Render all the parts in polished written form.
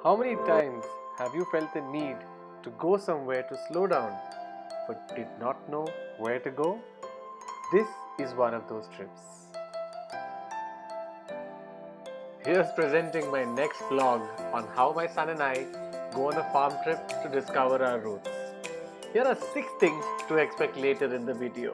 How many times have you felt the need to go somewhere to slow down but did not know where to go? This is one of those trips. Here's presenting my next vlog on how my son and I go on a farm trip to discover our roots. Here are 6 things to expect later in the video.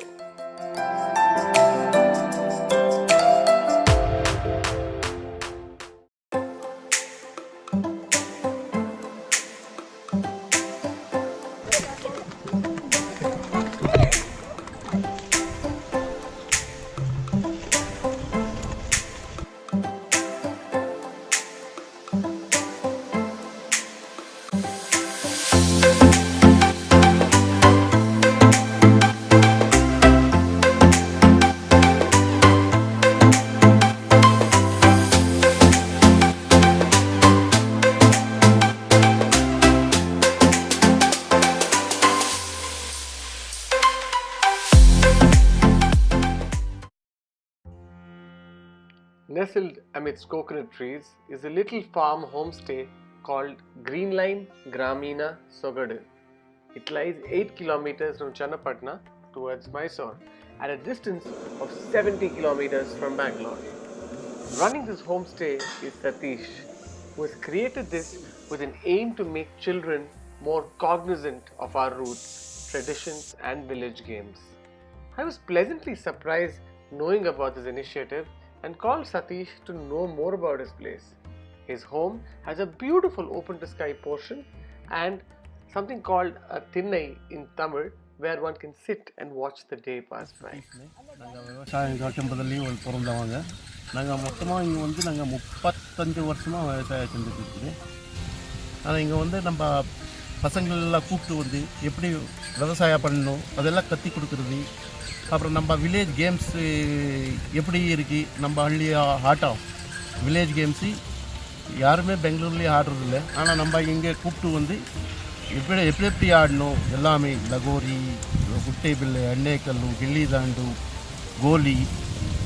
Nestled amidst coconut trees is a little farm homestay called Green Line Gramina Sogadu. It lies 8 kilometers from Channapatna towards Mysore at a distance of 70 kilometers from Bangalore. Running this homestay is Satish, who has created this with an aim to make children more cognizant of our roots, traditions and village games. I was pleasantly surprised knowing about this initiative and called Satish to know more about his place. His home has a beautiful open to sky portion and something called a thinnai in Tamil where one can sit and watch the day pass by. விவசாயம் கட்டும்பதிலே ஒரு பிறந்தவங்க நாங்கள் மொத்தமாக இங்கே வந்து நாங்கள் 35 வருஷமாக விவசாயம் செஞ்சுட்டு இருக்குது. ஆனால் இங்கே வந்து நம்ம பசங்களெல்லாம் கூப்பிட்டு வந்து எப்படி விவசாயம் பண்ணணும் அதெல்லாம் கற்றுக் கொடுக்குறது. அப்புறம் நம்ம வில்லேஜ் கேம்ஸு எப்படி இருக்குது, நம்ம ஹள்ளி ஆட்டம் வில்லேஜ் கேம்ஸு யாருமே பெங்களூர்லேயே ஆடுறதில்ல. ஆனால் நம்ம இங்கே கூப்பிட்டு வந்து எப்படி ஆடணும் எல்லாமே லகோரி, குட்டை பில்லு, எண்ணெய்க்கல்லு, கில்லி தாண்டு, கோலி,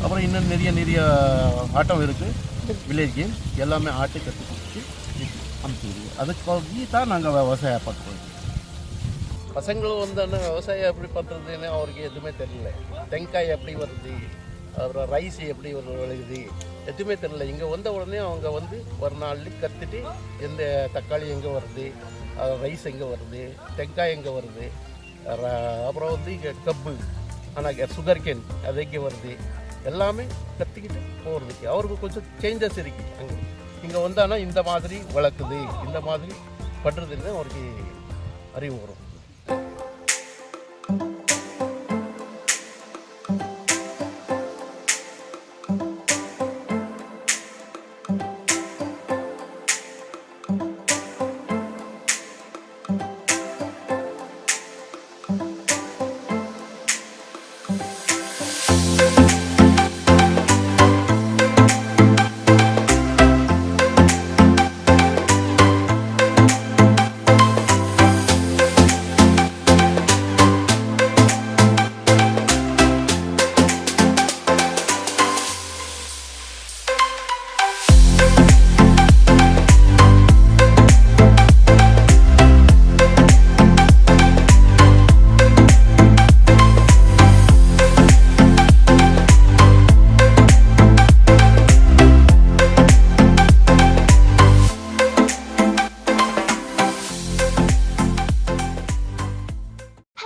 அப்புறம் இன்னும் நிறைய ஆட்டம் இருக்குது வில்லேஜ் கேம்ஸ் எல்லாமே ஆட்டை கற்றுக் கொடுத்து அனுப்பிடுவோம். அதுக்காக தான் நாங்கள் விவசாயம் பார்க்குறோம். பசங்களும் வந்து என்ன விவசாயம் எப்படி பண்ணுறதுன்னு அவருக்கு எதுவுமே தெரியல. தேங்காய் எப்படி வருது, அப்புறம் ரைஸ் எப்படி விளையுது எதுவுமே தெரியல. இங்கே வந்த உடனே அவங்க வந்து ஒரு நாள் கற்றுட்டு எந்த தக்காளி எங்கே வருது, ரைஸ் எங்கே வருது, தேங்காய் எங்கே வருது, அப்புறம் வந்து இங்கே கப்பு ஆனால் சுகர் கேன் அது எங்கே வருது எல்லாமே கற்றுக்கிட்டு போகிறதுக்கு அவருக்கு கொஞ்சம் சேஞ்சஸ் இருக்குது. அங்கே இங்கே வந்தானா இந்த மாதிரி வளர்க்குது இந்த மாதிரி பண்ணுறதுன்னு அவருக்கு அறிவு வரும்.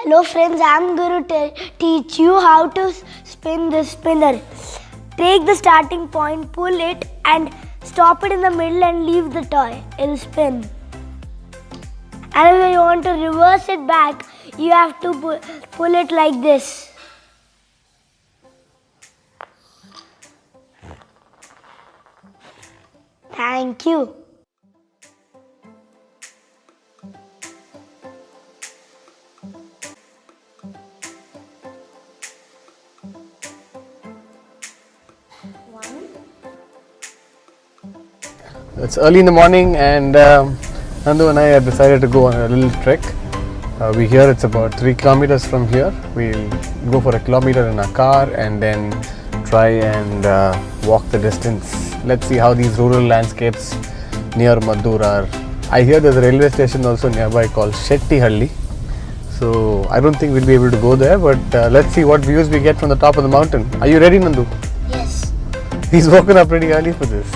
Hello friends, I am going to teach you how to spin the spinner. Take the starting point, pull it and stop it in the middle and leave the toy. It will spin. And if you want to reverse it back, you have to pull it like this. Thank you. It's early in the morning and Nandu and I have decided to go on a little trek. We hear it's about 3 kilometers from here. We'll go for a kilometer in our car and then try and walk the distance. Let's see how these rural landscapes near Maddur are I hear there's a railway station also nearby called Shettihalli. So I don't think we'll be able to go there, but let's see what views we get from the top of the mountain. Are you ready, Nandu? Yes. He's woken up pretty early for this.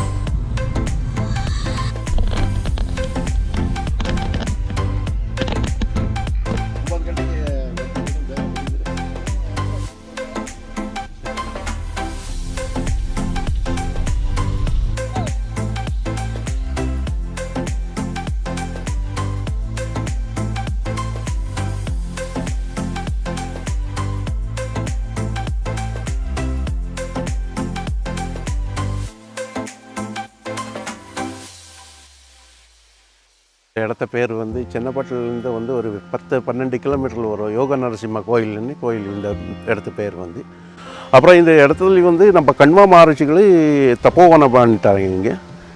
இடத்த பேர் வந்து சென்னப்பட்டிலேருந்து வந்து ஒரு 10-12 கிலோமீட்டரில் வரும் யோக நரசிம்ம கோயில்னு கோயில். இந்த இடத்து பேர் வந்து அப்புறம் இந்த இடத்துல வந்து நம்ம கண்வா மகரிஷிகள் தப்போவனம் பண்ணிட்டாங்க. இங்கே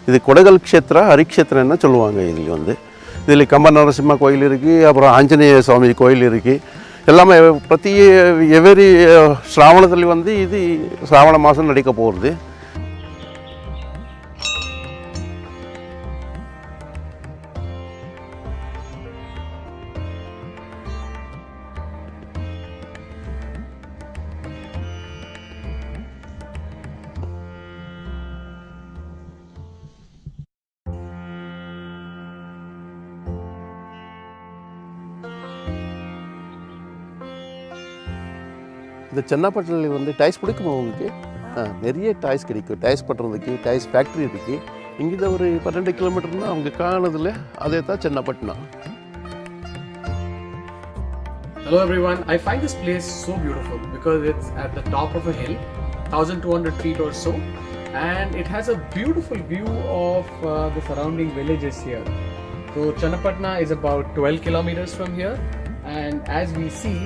இது கொடகல் க்ஷேத்ரா ஹரிக்ஷேத்திரன்னு சொல்லுவாங்க. இதில் வந்து இதில் கம்ப நரசிம்ம கோயில் இருக்குது, அப்புறம் ஆஞ்சநேய சுவாமி கோயில் இருக்குது. எல்லாமே பிரதி எவரி ஸ்ராவணத்தில் வந்து இது ஸ்ராவண மாதம் நடக்க போகிறது. இந்த சென்னப்பட்டில் வந்து டைஸ் பிடிக்குமா உங்களுக்கு? நிறைய டைஸ் கிடைக்கும். டைஸ் பண்ணுறதுக்கு டைஸ் ஃபேக்ட்ரி இருக்குது. இங்கே ஒரு 12 கிலோமீட்டர்னா அவங்க காணதில் அதே தான் Chennapattinam. Hello everyone, I find this place so beautiful because it's at the top of a hill, 1200 feet or so, and it has a beautiful view of the surrounding villages here. So Channapatna is about 12 kilometers from here, and as we see,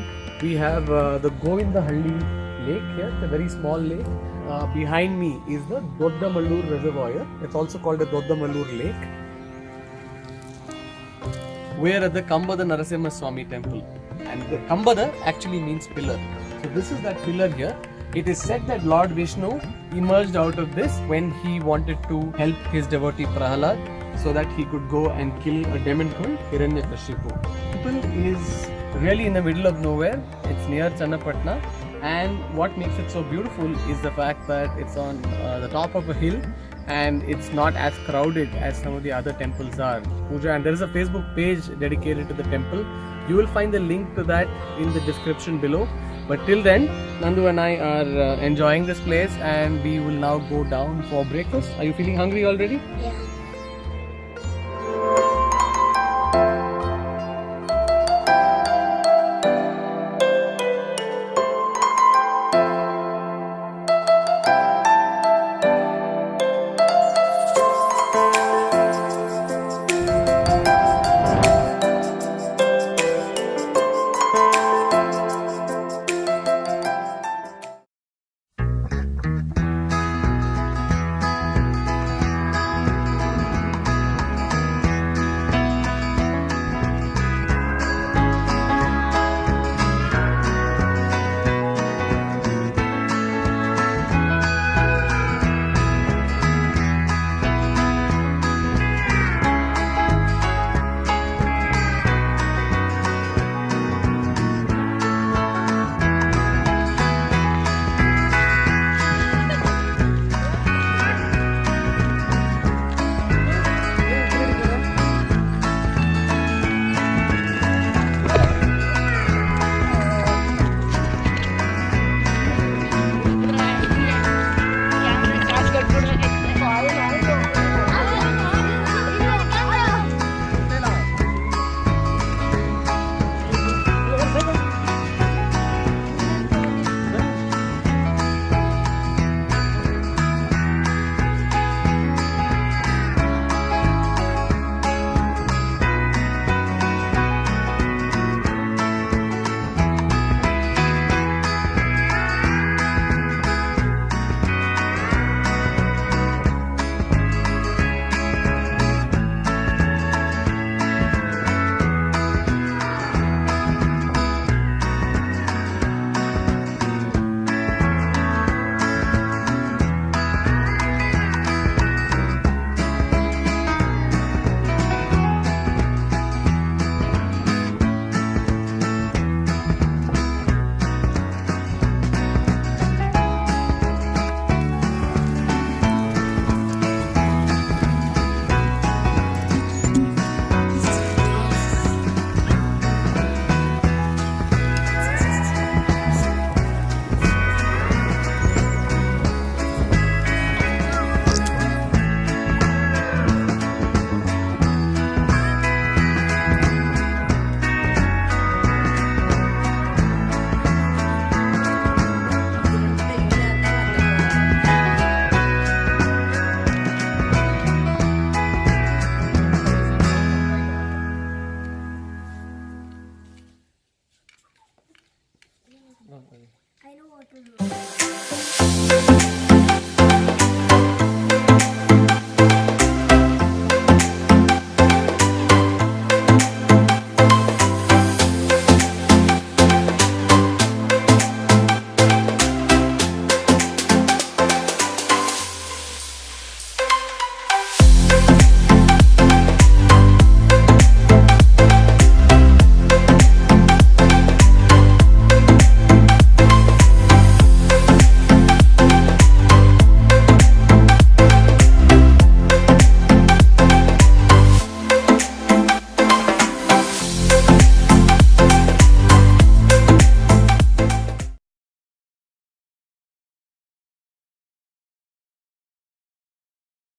we have the Govindahalli lake here, it's a very small lake. Behind me is the Doddamalur reservoir. It's also called the Doddamalur lake. We are at the Kambada Narasimha Swami temple, and the Kambada actually means pillar. So this is that pillar here. It is said that Lord Vishnu emerged out of this when he wanted to help his devotee Prahalad so that he could go and kill a demon called Hiranyakashipu. Temple is really in the middle of nowhere. It's near Channapatna, and what makes it so beautiful is the fact that it's on the top of a hill and it's not as crowded as some of the other temples are. Puja, and there is a Facebook page dedicated to the temple. You will find the link to that in the description below. But till then, Nandu and I are enjoying this place, and we will now go down for breakfast. Are you feeling hungry already? Yeah.